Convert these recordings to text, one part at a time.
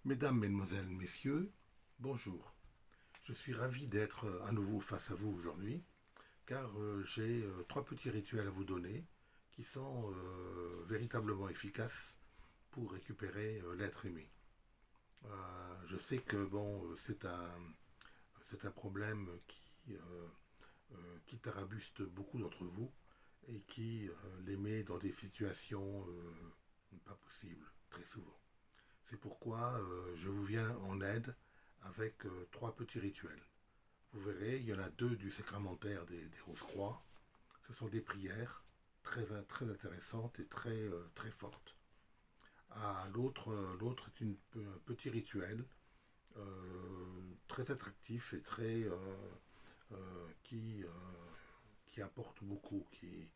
Mesdames, Mesdemoiselles, Messieurs, bonjour. Je suis ravi d'être à nouveau face à vous aujourd'hui, car j'ai trois petits rituels à vous donner qui sont véritablement efficaces pour récupérer l'être aimé. Je sais que bon, c'est un problème qui tarabuste beaucoup d'entre vous et qui les met dans des situations pas possibles, très souvent. C'est pourquoi je vous viens en aide avec trois petits rituels. Vous verrez, il y en a deux du sacramentaire des Rose-Croix. Ce sont des prières très intéressantes et très fortes. L'autre est un petit rituel très attractif et qui apporte beaucoup, qui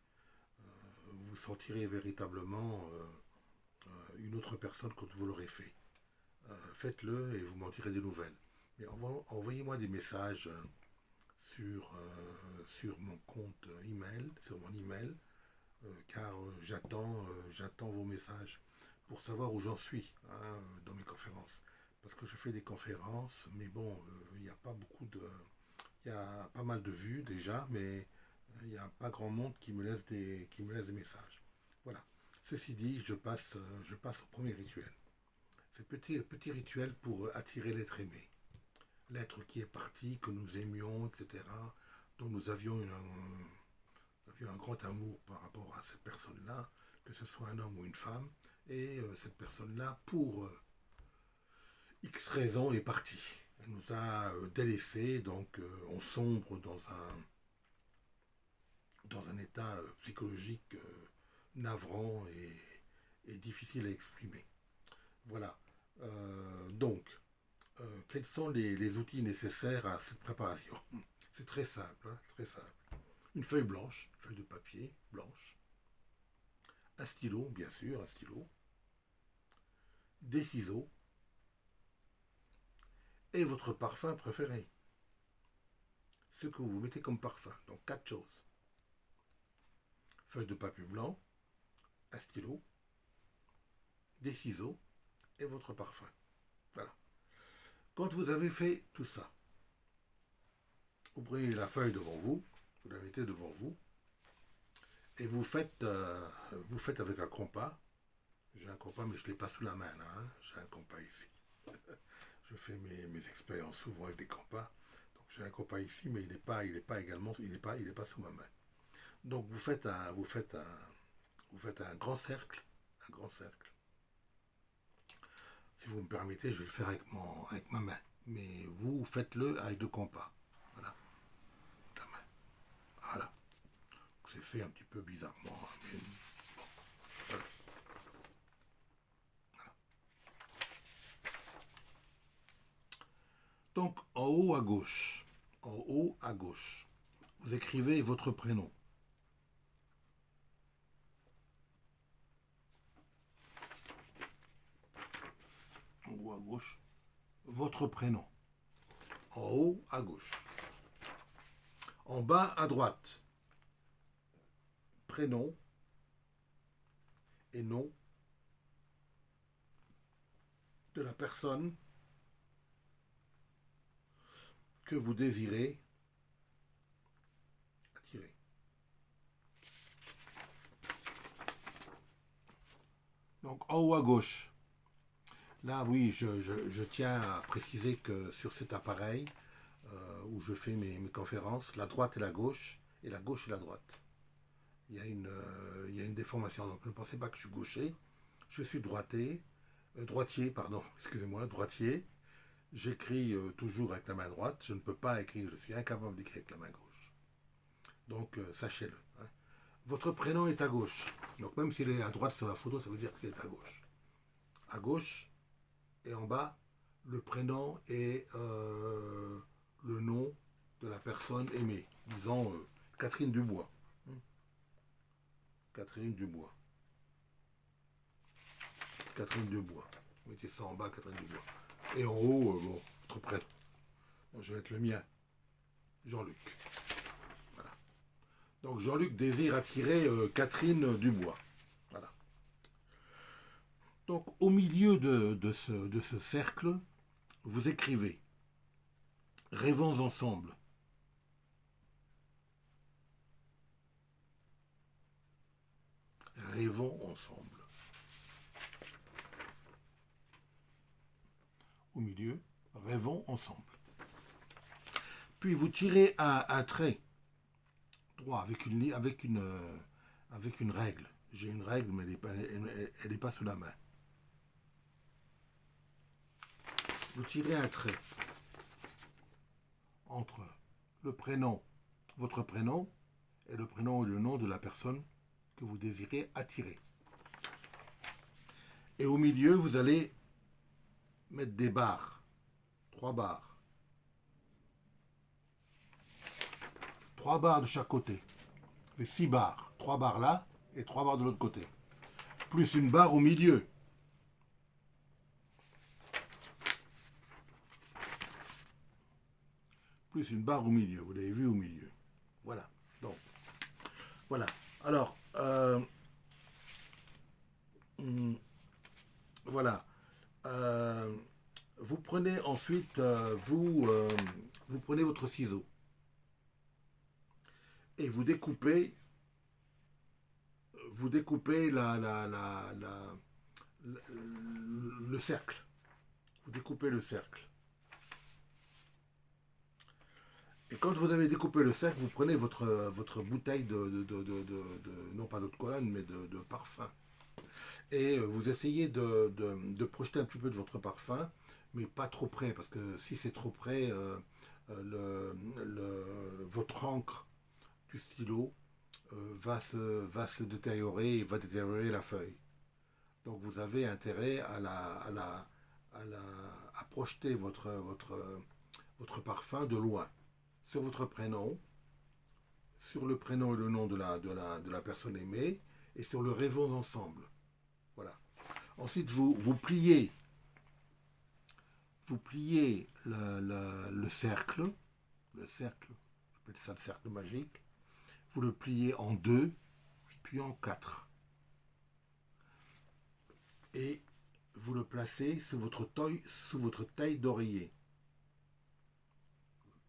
vous sentirez véritablement une autre personne quand vous l'aurez fait. Faites-le et vous m'en direz des nouvelles. Mais envoyez-moi des messages sur mon compte email, sur mon email, car j'attends vos messages pour savoir où j'en suis dans mes conférences. Parce que je fais des conférences, mais bon, il n'y a pas beaucoup de. Il y a pas mal de vues déjà, mais il n'y a pas grand monde qui me laisse des messages. Voilà. Ceci dit, je passe au premier rituel. C'est petit rituel pour attirer l'être aimé. L'être qui est parti, que nous aimions, etc., dont nous avions un grand amour par rapport à cette personne-là, que ce soit un homme ou une femme, et cette personne-là, pour X raisons, est partie. Elle nous a délaissés, donc on sombre dans un état psychologique navrant et difficile à exprimer. Voilà. Donc, quels sont les outils nécessaires à cette préparation? C'est très simple, hein, très simple. Une feuille blanche, une feuille de papier blanche, un stylo, bien sûr, un stylo, des ciseaux et votre parfum préféré. Ce que vous mettez comme parfum. Donc quatre choses. Feuille de papier blanc, un stylo, des ciseaux et votre parfum. Voilà. Quand vous avez fait tout ça, vous prenez la feuille devant vous, vous la mettez devant vous, et vous faites avec un compas. J'ai un compas, mais je ne l'ai pas sous la main là. Hein. J'ai un compas ici. Je fais mes expériences souvent avec des compas. Donc j'ai un compas ici, mais il n'est pas également, il est pas sous ma main. Donc vous faites un grand cercle. Si vous me permettez, je vais le faire avec ma main. Mais vous faites-le avec deux compas. Voilà, la main. Voilà. C'est fait un petit peu bizarrement. Mais voilà. Donc en haut à gauche, vous écrivez votre prénom. En haut à gauche, votre prénom. En haut à gauche. En bas à droite, prénom et nom de la personne que vous désirez attirer. Donc en haut à gauche, là oui, je tiens à préciser que sur cet appareil où je fais mes conférences, la droite et la gauche et la droite. Il y a une déformation, donc ne pensez pas que je suis gaucher, je suis droitier, pardon, excusez-moi, droitier. J'écris toujours avec la main droite, je ne peux pas écrire, je suis incapable d'écrire avec la main gauche. Donc sachez-le. Hein. Votre prénom est à gauche. Donc même s'il est à droite sur la photo, ça veut dire qu'il est à gauche. À gauche et en bas, le prénom et le nom de la personne aimée. Disons Catherine Dubois. Catherine Dubois. Catherine Dubois. Mettez ça en bas, Catherine Dubois. Et en haut, bon, votre prénom. Bon, je vais mettre le mien. Jean-Luc. Voilà. Donc Jean-Luc désire attirer Catherine Dubois. Voilà. Donc, au milieu de ce cercle, vous écrivez Rêvons ensemble. Rêvons ensemble. Au milieu, rêvons ensemble. Puis vous tirez un trait droit avec une règle. J'ai une règle, mais elle n'est pas sous la main. Vous tirez un trait entre le prénom, votre prénom, et le prénom et le nom de la personne que vous désirez attirer. Et au milieu, vous allez mettre des barres, 3 barres. 3 barres de chaque côté. Et 6 barres. 3 barres là et 3 barres de l'autre côté. Plus une barre au milieu. Plus une barre au milieu. Vous l'avez vu au milieu. Voilà. Donc, voilà. Alors, voilà. Vous prenez ensuite, vous prenez votre ciseau et vous découpez le cercle. Vous découpez le cercle. Et quand vous avez découpé le cercle, vous prenez votre bouteille non pas d'eau de Cologne, mais de parfum. Et vous essayez de projeter un petit peu de votre parfum, mais pas trop près, parce que si c'est trop près, votre encre du stylo va se détériorer et va détériorer la feuille. Donc vous avez intérêt à projeter votre parfum de loin, sur votre prénom, sur le prénom et le nom de la personne aimée, et sur le rêvons ensemble. Voilà. Ensuite, vous pliez le cercle, j'appelle ça le cercle magique, vous le pliez en 2, puis en 4. Et vous le placez sous votre taille d'oreiller.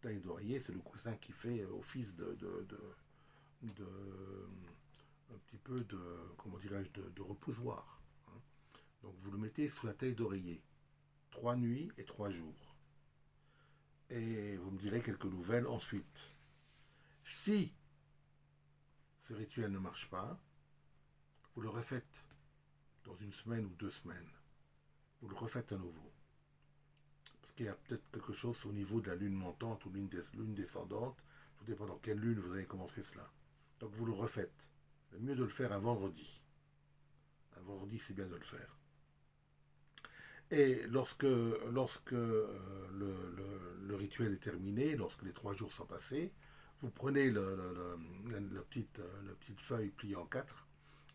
Taille d'oreiller, c'est le coussin qui fait office de un petit peu comment dirais-je, de reposoir. Donc vous le mettez sous la taille d'oreiller. 3 nuits et 3 jours. Et vous me direz quelques nouvelles ensuite. Si ce rituel ne marche pas, vous le refaites dans 1 semaine ou 2 semaines. Vous le refaites à nouveau. Parce qu'il y a peut-être quelque chose au niveau de la lune montante ou lune descendante. Tout dépend dans quelle lune vous avez commencé cela. Donc vous le refaites. C'est mieux de le faire un vendredi. Un vendredi, c'est bien de le faire. Et lorsque le rituel est terminé, lorsque les 3 jours sont passés, vous prenez la petite feuille pliée en 4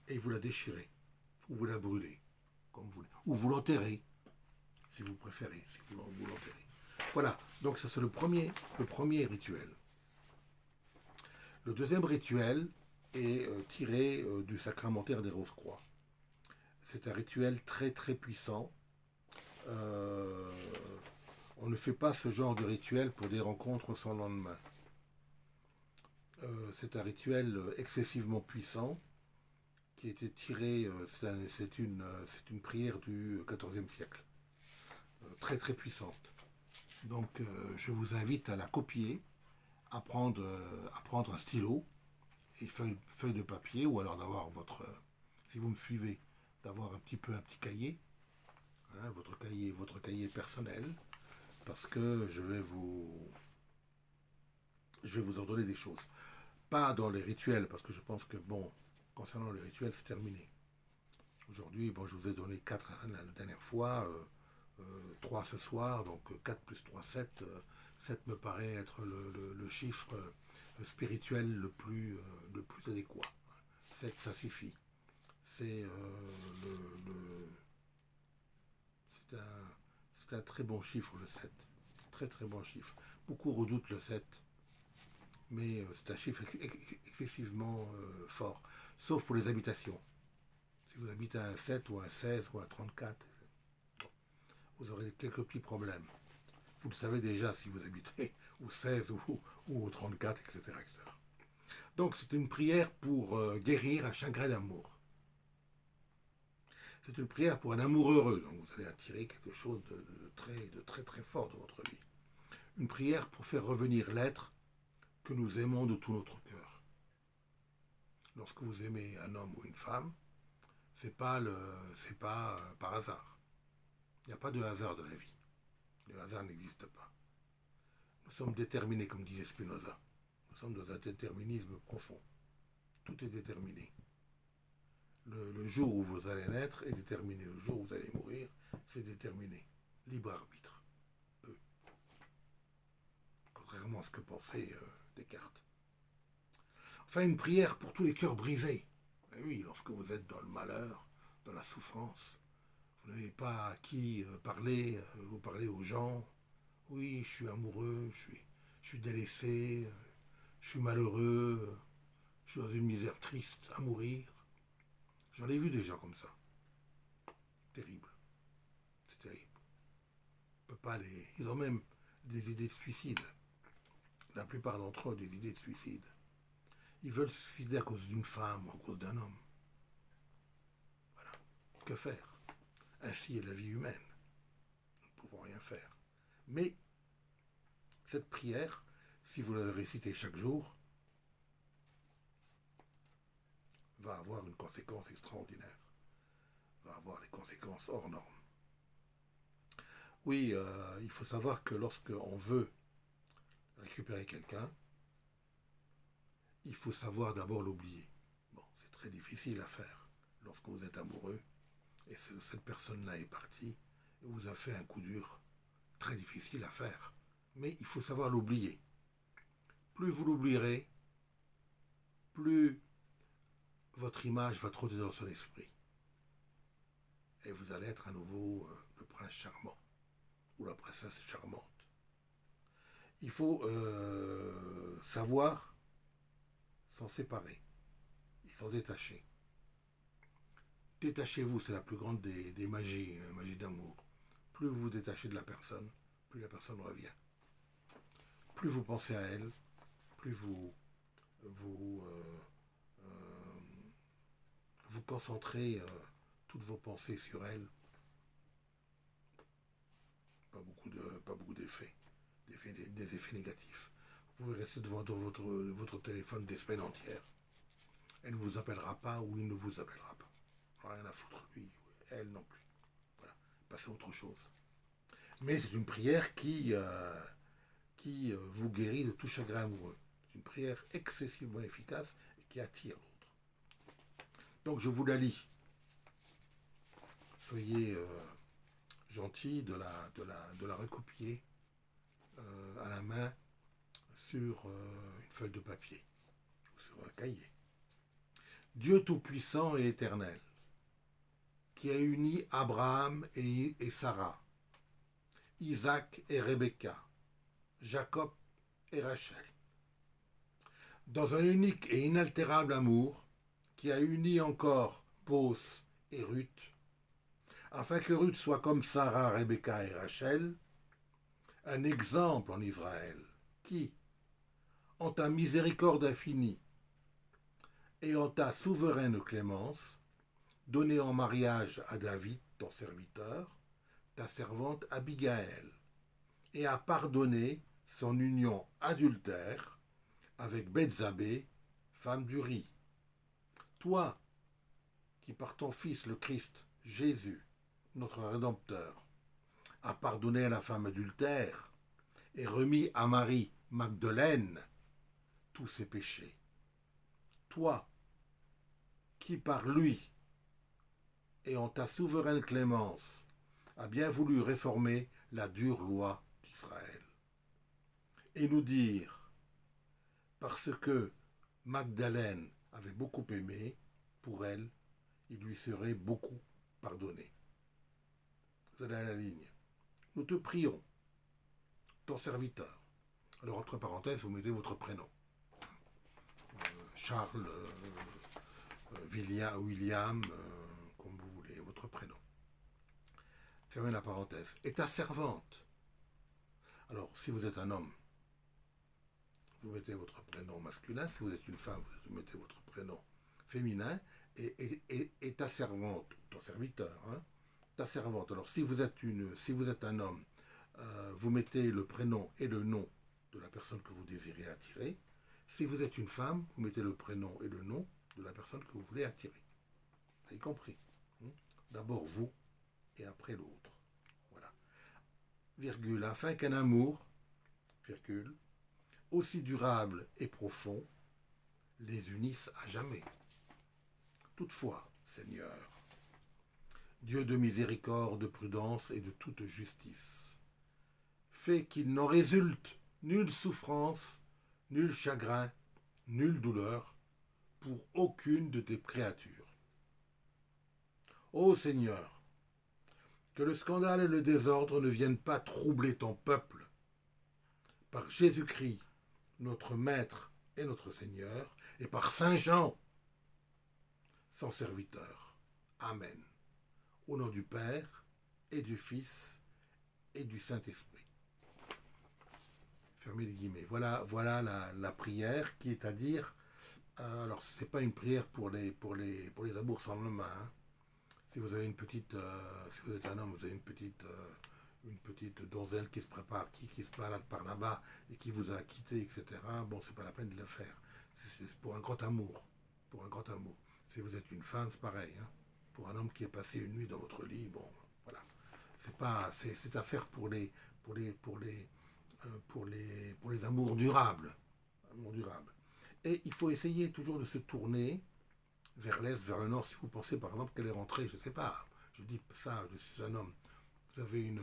et vous la déchirez. Ou vous la brûlez, comme vous voulez. Ou vous l'enterrez, si vous préférez, si vous l'enterrez. Voilà, donc ça c'est le premier rituel. Le deuxième rituel est tiré du sacramentaire des Rose-Croix. C'est un rituel très très puissant. On ne fait pas ce genre de rituel pour des rencontres sans lendemain. C'est un rituel excessivement puissant qui a été tiré, c'est une prière du XIVe siècle, très très puissante. Donc je vous invite à la copier, à prendre un stylo et feuille de papier, ou alors d'avoir si vous me suivez, d'avoir un petit cahier, hein, votre cahier personnel, parce que je vais vous en donner des choses. Pas dans les rituels, parce que je pense que, concernant les rituels, c'est terminé. Aujourd'hui, je vous ai donné 4 la dernière fois, 3 ce soir, donc 4 plus 3, 7. 7 me paraît être le chiffre spirituel le plus adéquat. 7, ça suffit. C'est un très bon chiffre, le 7. Très très bon chiffre. Beaucoup redoutent le 7. Mais c'est un chiffre excessivement fort, sauf pour les habitations. Si vous habitez à un 7 ou un 16 ou un 34, bon, vous aurez quelques petits problèmes. Vous le savez déjà si vous habitez au 16 ou au 34, etc., etc. Donc c'est une prière pour guérir un chagrin d'amour. C'est une prière pour un amour heureux. Donc vous allez attirer quelque chose de très très fort dans votre vie. Une prière pour faire revenir l'être que nous aimons de tout notre cœur. Lorsque vous aimez un homme ou une femme, c'est pas par hasard. Il n'y a pas de hasard dans la vie. Le hasard n'existe pas. Nous sommes déterminés, comme disait Spinoza. Nous sommes dans un déterminisme profond. Tout est déterminé. Le jour où vous allez naître est déterminé. Le jour où vous allez mourir, c'est déterminé. Libre arbitre. Peu. Contrairement à ce que pensait Descartes. Enfin, une prière pour tous les cœurs brisés. Et oui, lorsque vous êtes dans le malheur, dans la souffrance, vous n'avez pas à qui parler, vous parlez aux gens. Oui, je suis amoureux, je suis délaissé, je suis malheureux, je suis dans une misère triste à mourir. J'en ai vu des gens comme ça. Terrible. C'est terrible. On peut pas les... Ils ont même des idées de suicide. La plupart d'entre eux, des idées de suicide. Ils veulent se suicider à cause d'une femme ou à cause d'un homme. Voilà. Que faire? Ainsi est la vie humaine. Nous ne pouvons rien faire. Mais cette prière, si vous la récitez chaque jour, va avoir une conséquence extraordinaire. Va avoir des conséquences hors normes. Oui, il faut savoir que lorsqu'on veut récupérer quelqu'un, il faut savoir d'abord l'oublier. Bon, c'est très difficile à faire lorsque vous êtes amoureux et cette personne-là est partie et vous a fait un coup dur. Très difficile à faire. Mais il faut savoir l'oublier. Plus vous l'oublierez, plus votre image va trotter dans son esprit. Et vous allez être à nouveau le prince charmant ou la princesse charmante. Il faut savoir s'en séparer et s'en détacher. Détachez-vous, c'est la plus grande des magies, magie d'amour. Plus vous vous détachez de la personne, plus la personne revient. Plus vous pensez à elle, plus vous concentrez toutes vos pensées sur elle. Pas beaucoup d'effets, des effets négatifs. Vous pouvez rester devant votre téléphone des semaines entières. Elle ne vous appellera pas ou il ne vous appellera pas. Rien à foutre, lui, elle non plus. Voilà, passez à autre chose. Mais c'est une prière qui vous guérit de tout chagrin amoureux. C'est une prière excessivement efficace et qui attire l'autre. Donc je vous la lis. Soyez gentils de la recopier à la main sur une feuille de papier ou sur un cahier. Dieu Tout-Puissant et Éternel, qui a uni Abraham et Sarah, Isaac et Rebecca, Jacob et Rachel, dans un unique et inaltérable amour, qui a uni encore Bos et Ruth, afin que Ruth soit comme Sarah, Rebecca et Rachel, un exemple en Israël, qui, en ta miséricorde infinie et en ta souveraine clémence, donné en mariage à David, ton serviteur, ta servante Abigaël, et a pardonné son union adultère avec Bethzabée, femme d'Uri. Toi, qui par ton Fils le Christ, Jésus, notre Rédempteur, a pardonné à la femme adultère et remis à Marie Magdeleine tous ses péchés. Toi, qui par lui et en ta souveraine clémence a bien voulu réformer la dure loi d'Israël et nous dire, parce que Magdeleine avait beaucoup aimé, pour elle, il lui serait beaucoup pardonné. Vous allez à la ligne. Nous te prions, ton serviteur. Alors, entre parenthèses, vous mettez votre prénom. Charles, William, fermez la parenthèse, et ta servante. Alors, si vous êtes un homme, vous mettez votre prénom masculin, si vous êtes une femme, vous mettez votre prénom féminin, et ta servante, ton serviteur, hein, ta servante. Alors, si vous êtes un homme, vous mettez le prénom et le nom de la personne que vous désirez attirer. Si vous êtes une femme, vous mettez le prénom et le nom de la personne que vous voulez attirer. Vous avez compris, hein? D'abord vous, et après l'autre. Voilà. Virgule, afin qu'un amour, virgule, aussi durable et profond, les unisse à jamais. Toutefois, Seigneur, Dieu de miséricorde, de prudence et de toute justice, fais qu'il n'en résulte nulle souffrance, nul chagrin, nulle douleur pour aucune de tes créatures. Ô Seigneur, que le scandale et le désordre ne viennent pas troubler ton peuple. Par Jésus-Christ, notre Maître et notre Seigneur, et par Saint Jean, son serviteur. Amen. Au nom du Père, et du Fils, et du Saint-Esprit. Fermez les guillemets. Voilà la prière qui est à dire. Alors, ce n'est pas une prière pour les amours sans lendemain. Hein. Si vous avez si vous êtes un homme, vous avez une petite donzelle qui se prépare, qui se balade par là-bas et qui vous a quitté, etc. Bon, c'est pas la peine de le faire. C'est pour un grand amour. Pour un grand amour. Si vous êtes une femme, c'est pareil. Hein. Pour un homme qui est passé une nuit dans votre lit, bon, voilà. C'est à faire pour les amours durables. Et il faut essayer toujours de se tourner vers l'est, vers le nord. Si vous pensez par exemple qu'elle est rentrée, je ne sais pas, je dis ça, je suis un homme. Vous avez une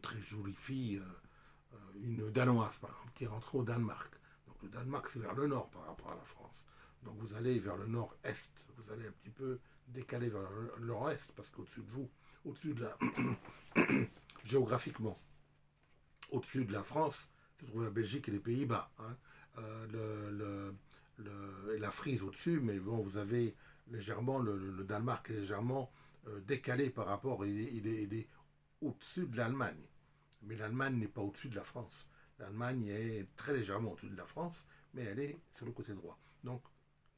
très jolie fille, une Danoise par exemple, qui est rentrée au Danemark. Donc le Danemark c'est vers le nord par rapport à la France. Donc vous allez vers le nord-est, vous allez un petit peu décaler vers le nord-est, parce qu'au-dessus de vous, au-dessus de la... géographiquement, au-dessus de la France, se trouve la Belgique et les Pays-Bas. Hein. La Frise au-dessus, mais bon, vous avez légèrement, le Danemark est légèrement décalé par rapport, il est au-dessus de l'Allemagne. Mais l'Allemagne n'est pas au-dessus de la France. L'Allemagne est très légèrement au-dessus de la France, mais elle est sur le côté droit. Donc,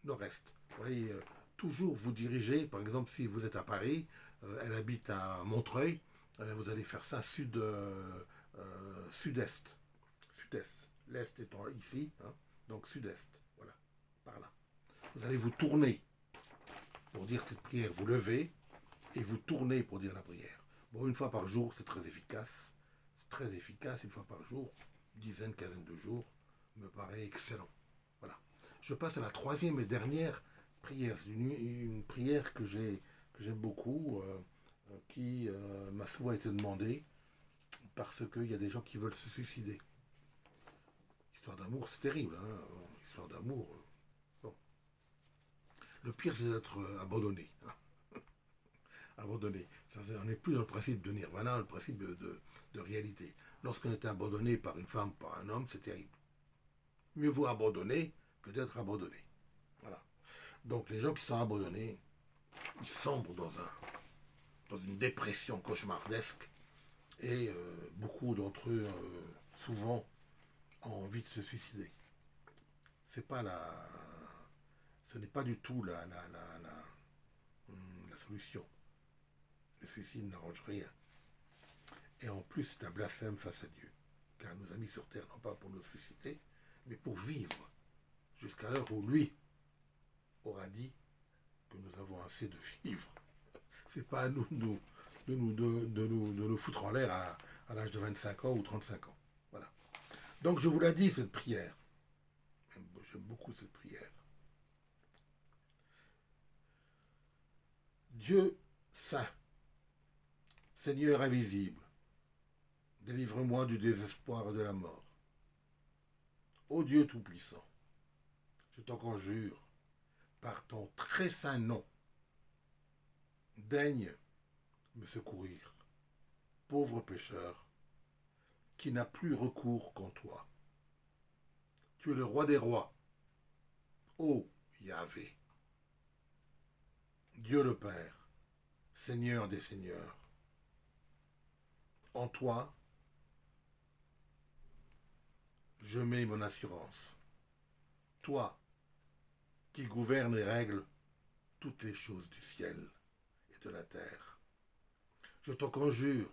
nord-est. Vous voyez, toujours vous dirigez, par exemple, si vous êtes à Paris, elle habite à Montreuil, vous allez faire ça sud-est. Sud-est. L'est étant ici, hein, donc sud-est. Voilà, par là. Vous allez vous tourner pour dire cette prière, vous levez et vous tournez pour dire la prière. Bon, une fois par jour, c'est très efficace. C'est très efficace, une fois par jour, dizaine, quinzaine de jours, me paraît excellent. Voilà. Je passe à la troisième et dernière prière. C'est une prière que j'aime beaucoup, qui m'a souvent été demandée, parce qu'il y a des gens qui veulent se suicider. Histoire d'amour, c'est terrible. Hein. Histoire d'amour. Bon. Le pire, c'est d'être abandonné. Hein. Abandonné. On n'est plus dans le principe de nirvana, le principe de réalité. Lorsqu'on était abandonné par une femme, par un homme, c'est terrible. Mieux vaut abandonner que d'être abandonné. Voilà. Donc les gens qui sont abandonnés, ils sombrent dans une dépression cauchemardesque. Et beaucoup d'entre eux, souvent, ont envie de se suicider. Ce n'est pas du tout la solution. Le suicide n'arrange rien. Et en plus, c'est un blasphème face à Dieu. Car il nous a mis sur terre, non pas pour nous suicider, mais pour vivre. Jusqu'à l'heure où lui aura dit que nous avons assez de vivre. C'est pas à nous de nous foutre en l'air à l'âge de 25 ans ou 35 ans. Voilà. Donc je vous l'ai dit, cette prière. J'aime beaucoup cette prière. Dieu saint, Seigneur invisible, délivre-moi du désespoir et de la mort. Ô Dieu Tout-Puissant, je t'en conjure, par ton très saint nom, daigne me secourir, pauvre pécheur, qui n'a plus recours qu'en toi. Tu es le roi des rois, ô Yahvé, Dieu le Père, Seigneur des seigneurs, En toi, je mets mon assurance. Toi, qui gouvernes et règles toutes les choses du ciel et de la terre. Je t'en conjure,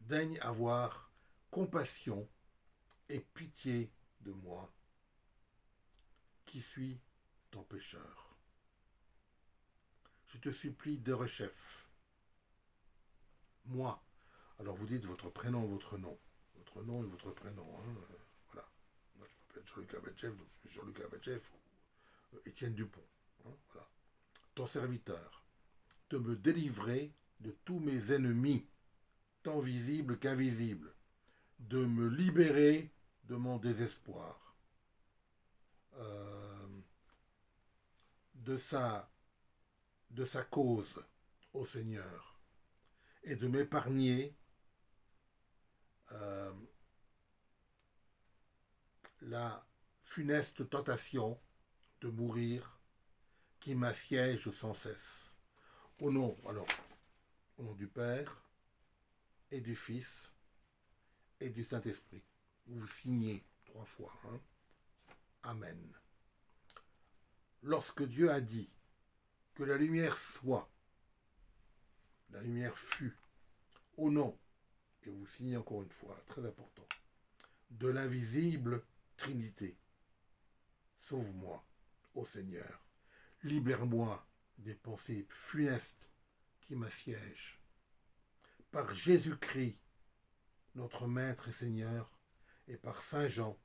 daigne avoir compassion et pitié de moi, qui suis ton pécheur. Je te supplie, derechef, moi. Alors vous dites votre prénom, votre nom. Votre nom et votre prénom. Hein, voilà. Moi je m'appelle Jean-Luc Abadjev, donc Jean-Luc Abadjev ou Étienne Dupont. Hein, voilà. Ton serviteur, de me délivrer de tous mes ennemis, tant visibles qu'invisibles, de me libérer de mon désespoir, euh, de sa cause au Seigneur, et de m'épargner euh, la funeste tentation de mourir qui m'assiège sans cesse. Au nom du Père et du Fils et du Saint-Esprit. Vous signez 3 fois. Hein. Amen. Lorsque Dieu a dit que la lumière soit, la lumière fut, au nom, et vous signez encore une fois, très important, de l'invisible Trinité. Sauve-moi, ô Seigneur. Libère-moi des pensées funestes qui m'assiègent. Par Jésus-Christ, notre Maître et Seigneur, et par Saint Jean,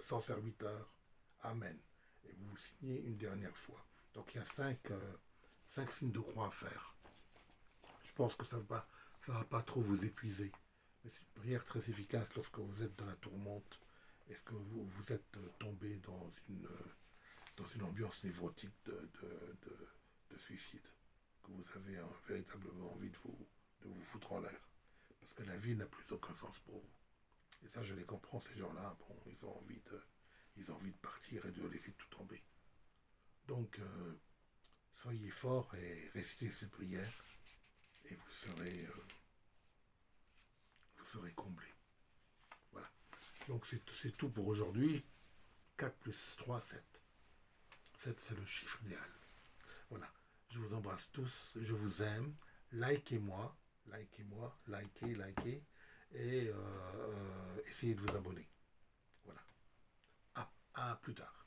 son serviteur. Amen. Et vous signez une dernière fois. Donc il y a 5 signes de croix à faire. Je pense que ça ne va pas trop vous épuiser. Mais c'est une prière très efficace lorsque vous êtes dans la tourmente. Est-ce que vous êtes tombé dans une ambiance névrotique de suicide, que vous avez véritablement envie de vous foutre en l'air. Parce que la vie n'a plus aucun sens pour vous. Et ça, je les comprends, ces gens-là, bon, ils ont envie de partir et de laisser tout tomber. Donc, soyez forts et récitez cette prière, et vous serez comblés. Voilà. Donc, c'est tout pour aujourd'hui. 4 plus 3, 7. 7, c'est le chiffre idéal. Voilà. Je vous embrasse tous, je vous aime. Likez-moi, likez, et essayez de vous abonner. Voilà. À plus tard.